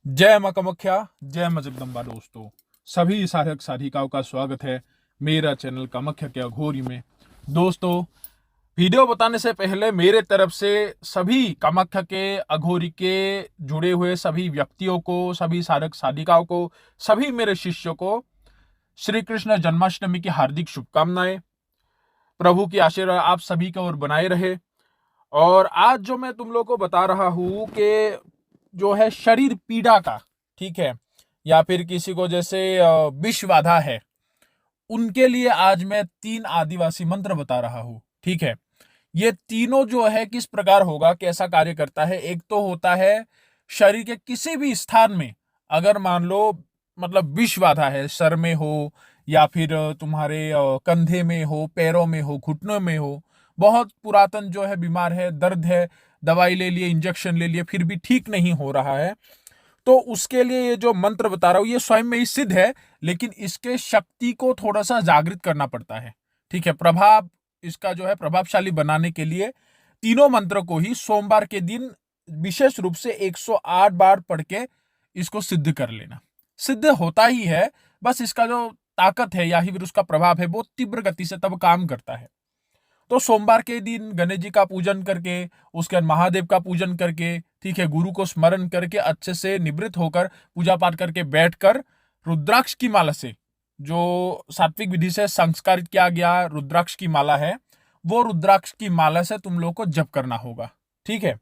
जय मां कामाख्या, जय मां जगदम्बा। दोस्तों, सभी साधक साधिकाओं का स्वागत है मेरा चैनल कामाख्या के अघोरी में। दोस्तों, वीडियो बताने से पहले मेरे तरफ से सभी कामाख्या के अघोरी के जुड़े हुए सभी व्यक्तियों को, सभी साधक साधिकाओं को, सभी मेरे शिष्यों को श्री कृष्ण जन्माष्टमी की हार्दिक शुभकामनाएं। प्रभु की आशीर्वाद आप सभी की ओर बनाए रहे। और आज जो मैं तुम लोग को बता रहा हूं कि जो है शरीर पीड़ा का, ठीक है, या फिर किसी को जैसे विष बाधा है, उनके लिए आज मैं 3 आदिवासी मंत्र बता रहा हूं। ठीक है, ये तीनों जो है किस प्रकार होगा, कैसा कार्य करता है। एक तो होता है शरीर के किसी भी स्थान में अगर मान लो मतलब विष बाधा है, सर में हो या फिर तुम्हारे कंधे में हो, पैरों में हो, घुटनों में हो, बहुत पुरातन जो है बीमार है, दर्द है, दवाई ले लिए, इंजेक्शन ले लिए, फिर भी ठीक नहीं हो रहा है, तो उसके लिए ये जो मंत्र बता रहा हूं ये स्वयं में ही सिद्ध है, लेकिन इसके शक्ति को थोड़ा सा जागृत करना पड़ता है। ठीक है, प्रभाव इसका जो है प्रभावशाली बनाने के लिए तीनों मंत्र को ही सोमवार के दिन विशेष रूप से 108 बार पढ़ के इसको सिद्ध कर लेना। सिद्ध होता ही है, बस इसका जो ताकत है या फिर उसका प्रभाव है वो तीव्र गति से तब काम करता है। तो सोमवार के दिन गणेश जी का पूजन करके, उसके बाद महादेव का पूजन करके, ठीक है, गुरु को स्मरण करके अच्छे से निवृत्त होकर पूजा पाठ करके बैठकर रुद्राक्ष की माला से, जो सात्विक विधि से संस्कारित किया गया रुद्राक्ष की माला है, वो रुद्राक्ष की माला से तुम लोग को जप करना होगा। ठीक है,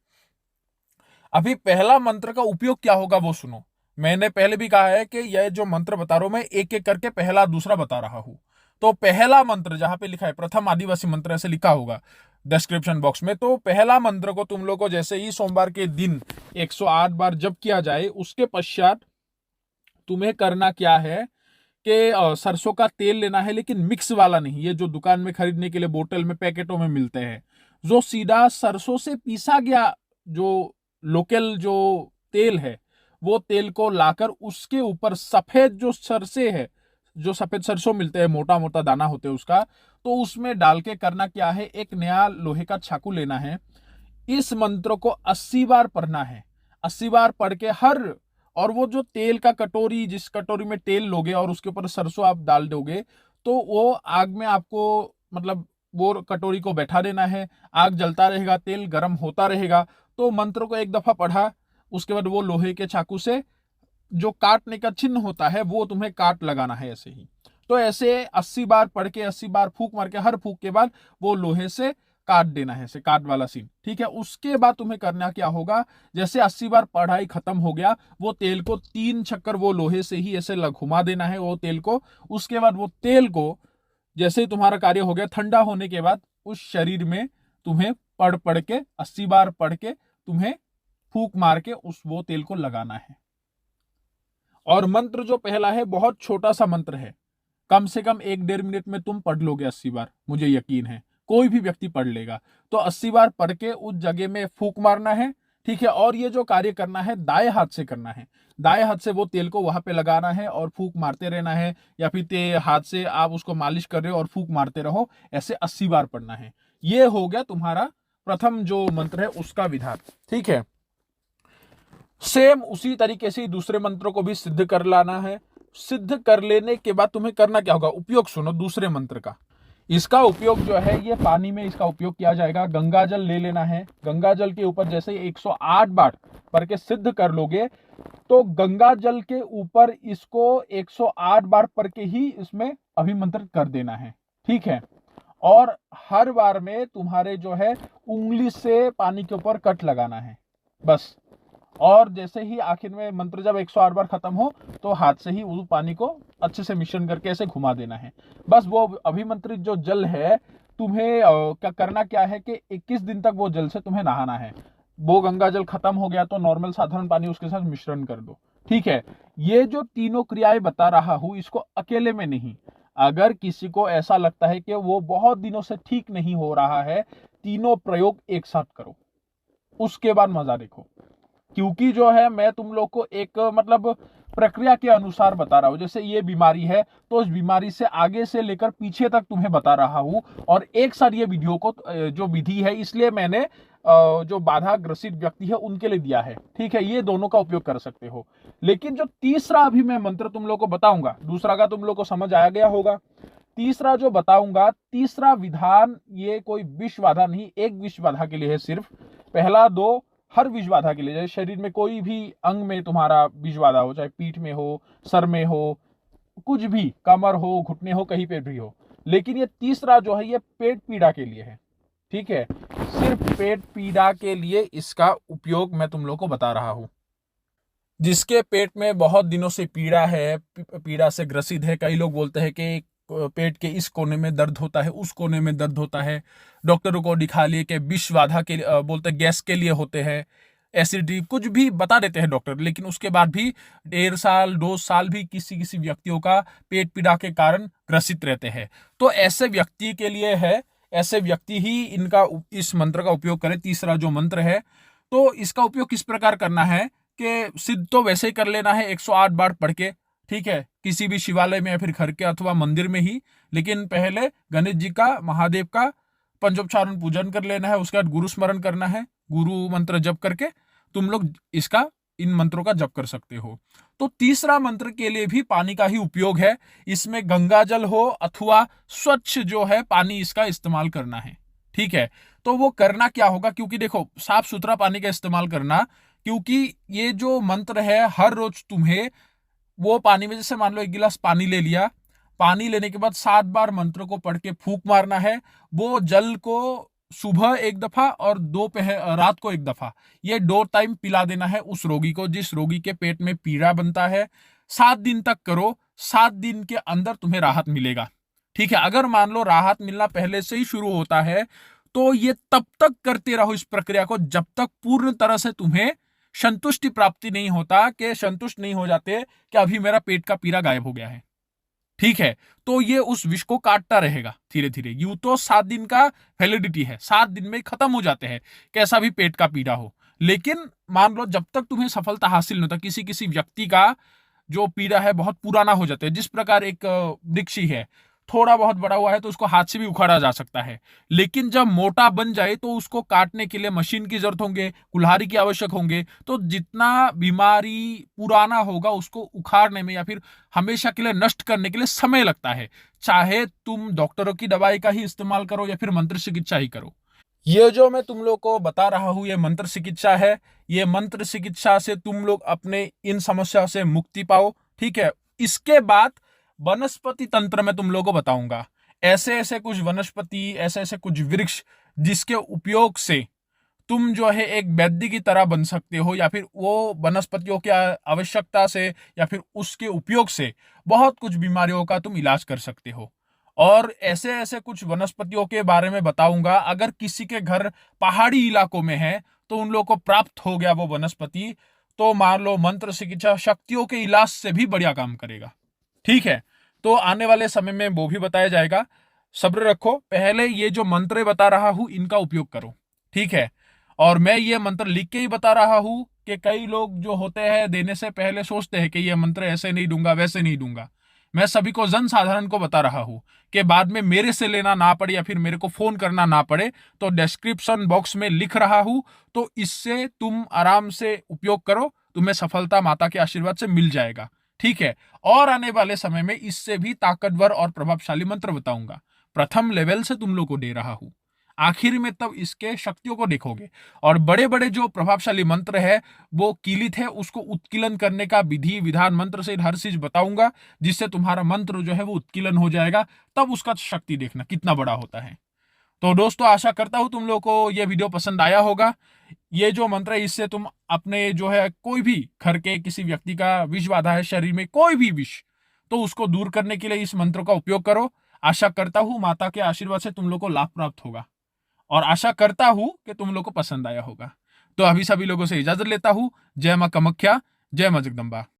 अभी पहला मंत्र का उपयोग क्या होगा वो सुनो। मैंने पहले भी कहा है कि यह जो मंत्र बता रहा हूं मैं एक एक करके पहला दूसरा बता रहा हूं। तो पहला मंत्र जहां पे लिखा है प्रथम आदिवासी मंत्र ऐसे लिखा होगा डिस्क्रिप्शन बॉक्स में, तो पहला मंत्र को तुम लोग को जैसे ही सोमवार के दिन 108 बार जप किया जाए, उसके पश्चात तुम्हें करना क्या है कि सरसों का तेल लेना है, लेकिन मिक्स वाला नहीं, ये जो दुकान में खरीदने के लिए बोतल में पैकेटों में मिलते हैं, जो सीधा सरसों से पीसा गया जो लोकल जो तेल है, वो तेल को लाकर उसके ऊपर सफेद जो सरसे है, जो सफेद सरसों मिलते हैं, मोटा मोटा दाना होते हैं उसका, तो उसमें डाल के करना क्या है, एक नया लोहे का चाकू लेना है। इस मंत्र को 80 बार पढ़ना है। 80 बार पढ़ के और वो जो तेल का कटोरी, जिस कटोरी में तेल लोगे और उसके ऊपर सरसों आप डाल दोगे, तो वो आग में आपको मतलब वो कटोरी को बैठा देना है। आग जलता रहेगा, तेल गर्म होता रहेगा। तो मंत्र को एक दफा पढ़ा, उसके बाद वो लोहे के चाकू से जो काटने का चिन्ह होता है वो तुम्हें काट लगाना है ऐसे ही। तो ऐसे 80 बार पढ़ के, 80 बार फूंक मार के, हर फूंक के बाद वो लोहे से काट देना है, ऐसे काट वाला सीन। ठीक है, उसके बाद तुम्हें करना क्या होगा, जैसे 80 बार पढ़ाई खत्म हो गया, वो तेल को 3 चक्कर वो लोहे से ही ऐसे घुमा देना है वो तेल को। उसके बाद वो तेल को जैसे ही तुम्हारा कार्य हो गया, ठंडा होने के बाद उस शरीर में तुम्हें पढ़ पढ़ के 80 बार पढ़ के तुम्हें फूंक मार के उस वो तेल को लगाना है। और मंत्र जो पहला है बहुत छोटा सा मंत्र है, कम से कम 1-1.5 मिनट में तुम पढ़ लोगे 80 बार, मुझे यकीन है कोई भी व्यक्ति पढ़ लेगा। तो 80 बार पढ़ के उस जगह में फूंक मारना है। ठीक है, और ये जो कार्य करना है दाएं हाथ से करना है। दाएं हाथ से वो तेल को वहां पे लगाना है और फूंक मारते रहना है, या फिर हाथ से आप उसको मालिश कर रहे हो और फूंक मारते रहो, ऐसे 80 बार पढ़ना है। ये हो गया तुम्हारा प्रथम जो मंत्र है उसका विधान। ठीक है, सेम उसी तरीके से दूसरे मंत्रों को भी सिद्ध कर लाना है। सिद्ध कर लेने के बाद तुम्हें करना क्या होगा, उपयोग सुनो दूसरे मंत्र का। इसका उपयोग जो है ये पानी में इसका उपयोग किया जाएगा। गंगा जल ले लेना है। गंगा जल के ऊपर जैसे 108 बार पढ़ के सिद्ध कर लोगे, तो गंगा जल के ऊपर इसको 108 बार पढ़ के ही इसमें अभिमंत्रित कर देना है। ठीक है, और हर बार में तुम्हारे जो है उंगली से पानी के ऊपर कट लगाना है बस। और जैसे ही आखिर में मंत्र जब 108 बार खत्म हो, तो हाथ से ही उस पानी को अच्छे से मिश्रण करके ऐसे घुमा देना है बस। वो अभिमंत्रित जो जल है तुम्हें क्या करना क्या है कि 21 दिन तक वो जल से तुम्हें नहाना है। वो गंगा जल खत्म हो गया तो नॉर्मल साधारण पानी उसके साथ मिश्रण कर दो। ठीक है, ये जो तीनों क्रियाएं बता रहा हूं इसको अकेले में नहीं, अगर किसी को ऐसा लगता है कि वो बहुत दिनों से ठीक नहीं हो रहा है, तीनों प्रयोग एक साथ करो, उसके बाद मजा देखो। क्योंकि जो है मैं तुम लोग को एक मतलब प्रक्रिया के अनुसार बता रहा हूं। जैसे ये बीमारी है तो इस बीमारी से आगे से लेकर पीछे तक तुम्हें बता रहा हूं, और एक साथ ये वीडियो को जो विधि है, इसलिए मैंने जो बाधा ग्रसित व्यक्ति है उनके लिए दिया है। ठीक है, ये दोनों का उपयोग कर सकते हो। लेकिन जो तीसरा अभी मैं मंत्र तुम लोग को बताऊंगा, दूसरा का तुम लोग को समझ आ गया होगा। तीसरा जो बताऊंगा, तीसरा विधान, ये कोई विष बाधा नहीं, एक विष बाधा के लिए है सिर्फ। पहला दो हर विष बाधा के लिए, जैसे शरीर में कोई भी अंग में तुम्हारा विष बाधा हो, चाहे पीठ में हो, सर में हो, कुछ भी, कमर हो, घुटने हो, कहीं पे भी हो। लेकिन ये तीसरा जो है ये पेट पीड़ा के लिए है। ठीक है, सिर्फ पेट पीड़ा के लिए इसका उपयोग मैं तुम लोग को बता रहा हूं। जिसके पेट में बहुत दिनों से पीड़ा है, पीड़ा से ग्रसित है, कई लोग बोलते हैं कि पेट के इस कोने में दर्द होता है, उस कोने में दर्द होता है, डॉक्टरों को दिखा लिए कि विष बाधा के बोलते गैस के लिए होते हैं, एसिडिटी, कुछ भी बता देते हैं डॉक्टर। लेकिन उसके बाद भी 1.5 साल 2 साल भी किसी किसी व्यक्तियों का पेट पीड़ा के कारण ग्रसित रहते हैं। तो ऐसे व्यक्ति के लिए है, ऐसे व्यक्ति ही इनका इस मंत्र का उपयोग करें, तीसरा जो मंत्र है। तो इसका उपयोग किस प्रकार करना है कि सिद्ध तो वैसे ही कर लेना है 108 बार पढ़ के। ठीक है, किसी भी शिवालय में या फिर घर के अथवा मंदिर में ही। लेकिन पहले गणेश जी का, महादेव का पंचोपचारण पूजन कर लेना है, उसके बाद गुरु स्मरण करना है, गुरु मंत्र जप करके तुम लोग इसका, इन मंत्रों का जप कर सकते हो। तो तीसरा मंत्र के लिए भी पानी का ही उपयोग है। इसमें गंगा जल हो अथवा स्वच्छ जो है पानी, इसका इस्तेमाल करना है। ठीक है, तो वो करना क्या होगा, क्योंकि देखो साफ सुथरा पानी का इस्तेमाल करना, क्योंकि ये जो मंत्र है हर रोज तुम्हें वो पानी में, जैसे मान लो 1 गिलास पानी ले लिया, पानी लेने के बाद 7 बार मंत्र को पढ़ के फूंक मारना है। वो जल को सुबह 1 दफा और दोपहर रात को 1 दफा, ये 2 टाइम पिला देना है उस रोगी को जिस रोगी के पेट में पीड़ा बनता है। 7 दिन तक करो, 7 दिन के अंदर तुम्हें राहत मिलेगा। ठीक है, अगर मान लो राहत मिलना पहले से ही शुरू होता है तो ये तब तक करते रहो इस प्रक्रिया को जब तक पूर्ण तरह से तुम्हें संतुष्टि प्राप्ति नहीं होता, कि संतुष्ट नहीं हो जाते कि अभी मेरा पेट का पीड़ा गायब हो गया है। ठीक है, तो ये उस विष को काटता रहेगा धीरे धीरे। यूं तो 7 दिन का वैलिडिटी है, 7 दिन में खत्म हो जाते हैं कैसा भी पेट का पीड़ा हो। लेकिन मान लो जब तक तुम्हें सफलता हासिल नहीं होता, किसी किसी व्यक्ति का जो पीड़ा है बहुत पुराना हो जाता है, जिस प्रकार एक वृक्ष ही है, थोड़ा बहुत बड़ा हुआ है तो उसको हाथ से भी उखाड़ा जा सकता है। लेकिन जब मोटा बन जाए तो उसको काटने के लिए मशीन की जरूरत होंगे, कुल्हाड़ी की आवश्यक होंगे। तो जितना बीमारी पुराना होगा उसको उखाड़ने में या फिर हमेशा के लिए नष्ट करने के लिए समय लगता है, चाहे तुम डॉक्टरों की दवाई का ही इस्तेमाल करो या फिर मंत्र चिकित्सा ही करो। ये जो मैं तुम लोग को बता रहा हूं ये मंत्र चिकित्सा है। ये मंत्र चिकित्सा से तुम लोग अपने इन समस्या से मुक्ति पाओ। ठीक है, इसके बाद वनस्पति तंत्र में तुम लोगों को बताऊंगा, ऐसे ऐसे कुछ वनस्पति, ऐसे ऐसे कुछ वृक्ष जिसके उपयोग से तुम जो है एक वैद्य की तरह बन सकते हो, या फिर वो वनस्पतियों की आवश्यकता से या फिर उसके उपयोग से बहुत कुछ बीमारियों का तुम इलाज कर सकते हो। और ऐसे ऐसे कुछ वनस्पतियों के बारे में बताऊंगा, अगर किसी के घर पहाड़ी इलाकों में है तो उन लोगों को प्राप्त हो गया वो वनस्पति, तो मान लो मंत्र चिकित्सा शक्तियों के इलाज से भी बढ़िया काम करेगा। ठीक है, तो आने वाले समय में वो भी बताया जाएगा, सब्र रखो। पहले ये जो मंत्र बता रहा हूं इनका उपयोग करो। ठीक है, और मैं ये मंत्र लिख के ही बता रहा हूं कि कई लोग जो होते हैं देने से पहले सोचते हैं कि ये मंत्र ऐसे नहीं दूंगा, वैसे नहीं दूंगा। मैं सभी को, जन साधारण को बता रहा हूं कि बाद में मेरे से लेना ना पड़े या फिर मेरे को फोन करना ना पड़े, तो डिस्क्रिप्शन बॉक्स में लिख रहा हूं, तो इससे तुम आराम से उपयोग करो, तुम्हें सफलता माता के आशीर्वाद से मिल जाएगा। ठीक है, और आने वाले समय में इससे भी ताकतवर और प्रभावशाली मंत्र बताऊंगा। प्रथम लेवल से तुम लोग को दे रहा हूं, आखिर में तब इसके शक्तियों को देखोगे। और बड़े बड़े जो प्रभावशाली मंत्र है वो कीलित है, उसको उत्कीलन करने का विधि विधान मंत्र से हर चीज बताऊंगा, जिससे तुम्हारा मंत्र जो है वो उत्कीलन हो जाएगा। तब उसका शक्ति देखना कितना बड़ा होता है। तो दोस्तों, आशा करता हूं तुम लोग को यह वीडियो पसंद आया होगा। ये जो मंत्र है इससे तुम अपने जो है कोई भी घर के किसी व्यक्ति का विष बाधा है, शरीर में कोई भी विष, तो उसको दूर करने के लिए इस मंत्र का उपयोग करो। आशा करता हूं माता के आशीर्वाद से तुम लोग को लाभ प्राप्त होगा, और आशा करता हूं कि तुम लोग को पसंद आया होगा। तो अभी सभी लोगों से इजाजत लेता हूं। जय मां कामाख्या, जय मां जगदम्बा।